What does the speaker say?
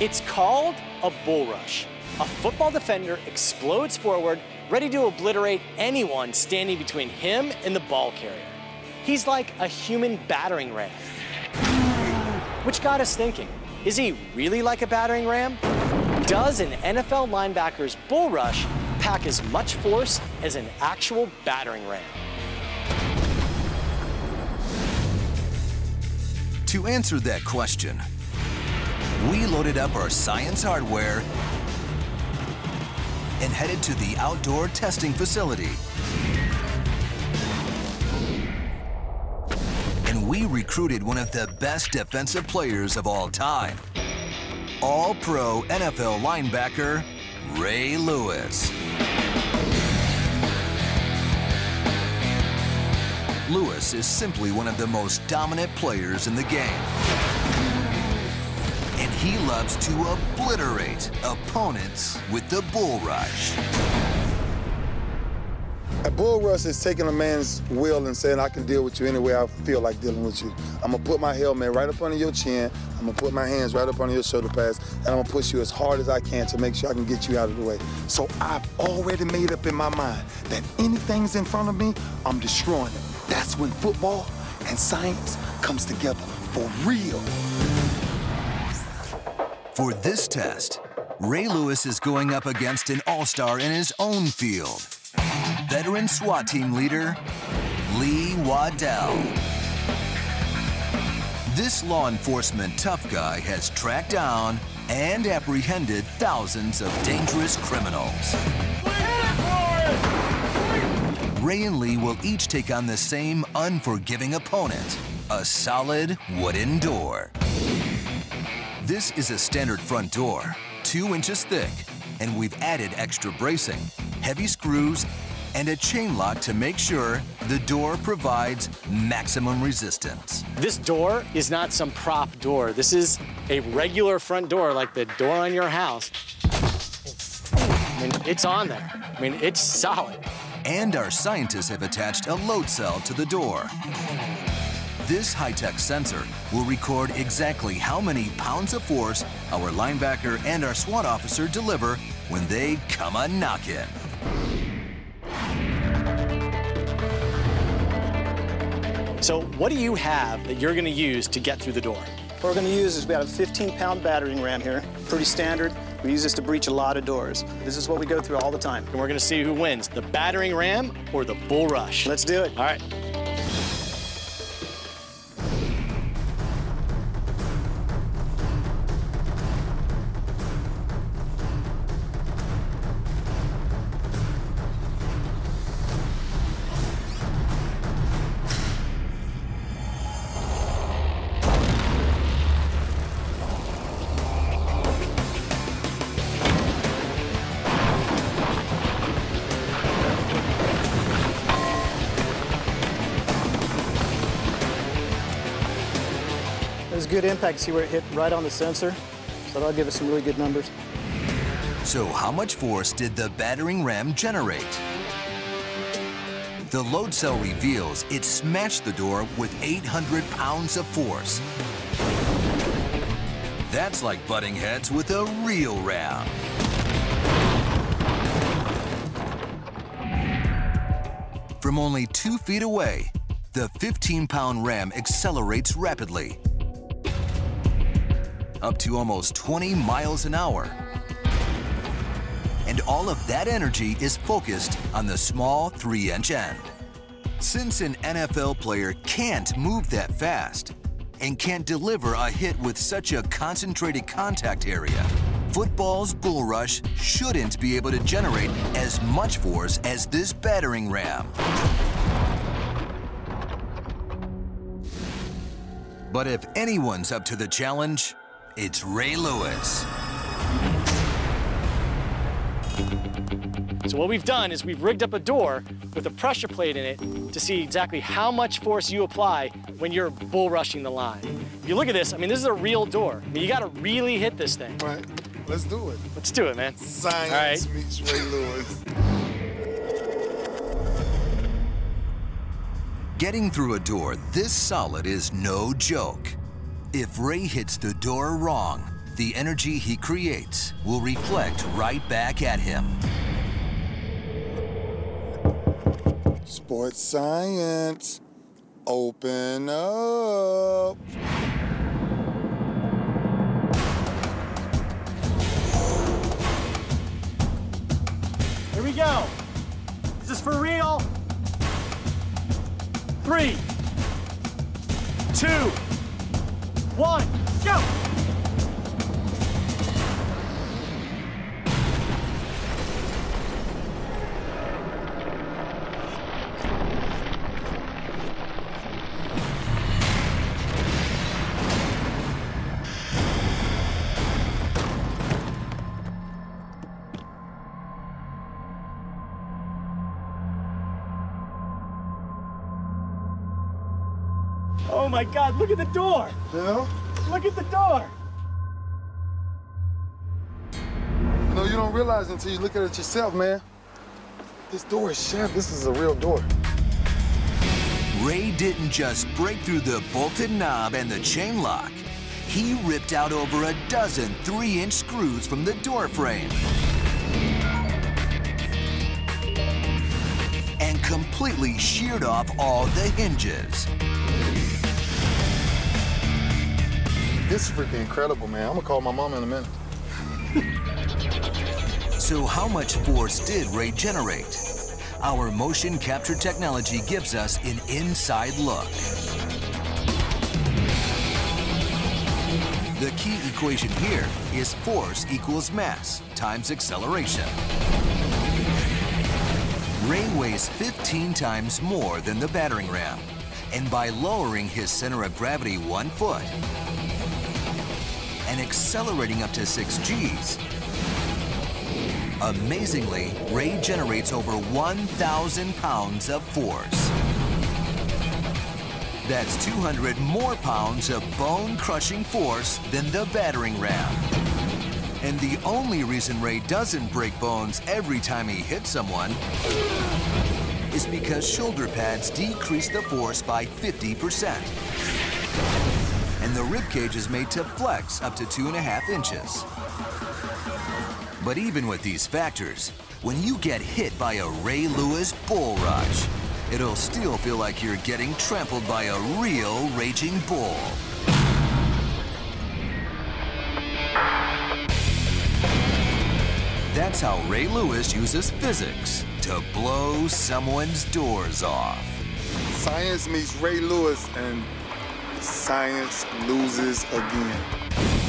It's called a bull rush. A football defender explodes forward, ready to obliterate anyone standing between him and the ball carrier. He's like a human battering ram. Which got us thinking, is he really like a battering ram? Does an NFL linebacker's bull rush pack as much force as an actual battering ram? To answer that question, we loaded up our science hardware and headed to the outdoor testing facility. And we recruited one of the best defensive players of all time, All-Pro NFL linebacker, Ray Lewis. Lewis is simply one of the most dominant players in the game. And he loves to obliterate opponents with the bull rush. A bull rush is taking a man's will and saying, I can deal with you any way I feel like dealing with you. I'm gonna put my helmet right up under your chin, I'm gonna put my hands right up under your shoulder pads, and I'm gonna push you as hard as I can to make sure I can get you out of the way. So I've already made up in my mind that anything's in front of me, I'm destroying it. That's when football and science comes together for real. For this test, Ray Lewis is going up against an all-star in his own field. Veteran SWAT team leader, Lee Waddell. This law enforcement tough guy has tracked down and apprehended thousands of dangerous criminals. Ray and Lee will each take on the same unforgiving opponent, a solid wooden door. This is a standard front door, 2 inches thick, and we've added extra bracing, heavy screws, and a chain lock to make sure the door provides maximum resistance. This door is not some prop door. This is a regular front door, like the door on your house. I mean, it's on there. I mean, it's solid. And our scientists have attached a load cell to the door. This high-tech sensor will record exactly how many pounds of force our linebacker and our SWAT officer deliver when they come a-knockin'. So what do you have that you're gonna use to get through the door? What we're going to use is we have a 15-pound battering ram here, pretty standard. We use this to breach a lot of doors. This is what we go through all the time. And we're gonna see who wins, the battering ram or the bull rush. Let's do it. All right. It was good impact. See where it hit right on the sensor? So that'll give us some really good numbers. So how much force did the battering ram generate? The load cell reveals it smashed the door with 800 pounds of force. That's like butting heads with a real ram. From only 2 feet away, the 15-pound ram accelerates rapidly, up to almost 20 miles an hour. And all of that energy is focused on the small 3-inch end. Since an NFL player can't move that fast and can't deliver a hit with such a concentrated contact area, football's bull rush shouldn't be able to generate as much force as this battering ram. But if anyone's up to the challenge, it's Ray Lewis. So what we've done is we've rigged up a door with a pressure plate in it to see exactly how much force you apply when you're bull rushing the line. If you look at this, I mean, this is a real door. I mean, you gotta really hit this thing. Right, let's do it. Let's do it, man. Science meets Ray Lewis. Getting through a door this solid is no joke. If Ray hits the door wrong, the energy he creates will reflect right back at him. Sports science, open up. Here we go. This is for real. 3, 2, 1, go! Oh my God, look at the door! Yeah? Look at the door! No, you don't realize until you look at it yourself, man. This door is shattered. This is a real door. Ray didn't just break through the bolted knob and the chain lock. He ripped out over a dozen 3-inch screws from the door frame and completely sheared off all the hinges. This is freaking incredible, man. I'm gonna call my mom in a minute. So how much force did Ray generate? Our motion capture technology gives us an inside look. The key equation here is force equals mass times acceleration. Ray weighs 15 times more than the battering ram, and by lowering his center of gravity 1 foot and accelerating up to 6 Gs, amazingly, Ray generates over 1,000 pounds of force. That's 200 more pounds of bone-crushing force than the battering ram. And the only reason Ray doesn't break bones every time he hits someone is because shoulder pads decrease the force by 50%. And the ribcage is made to flex up to 2.5 inches. But even with these factors, when you get hit by a Ray Lewis bull rush, it'll still feel like you're getting trampled by a real raging bull. That's how Ray Lewis uses physics to blow someone's doors off. Science meets Ray Lewis, and science loses again.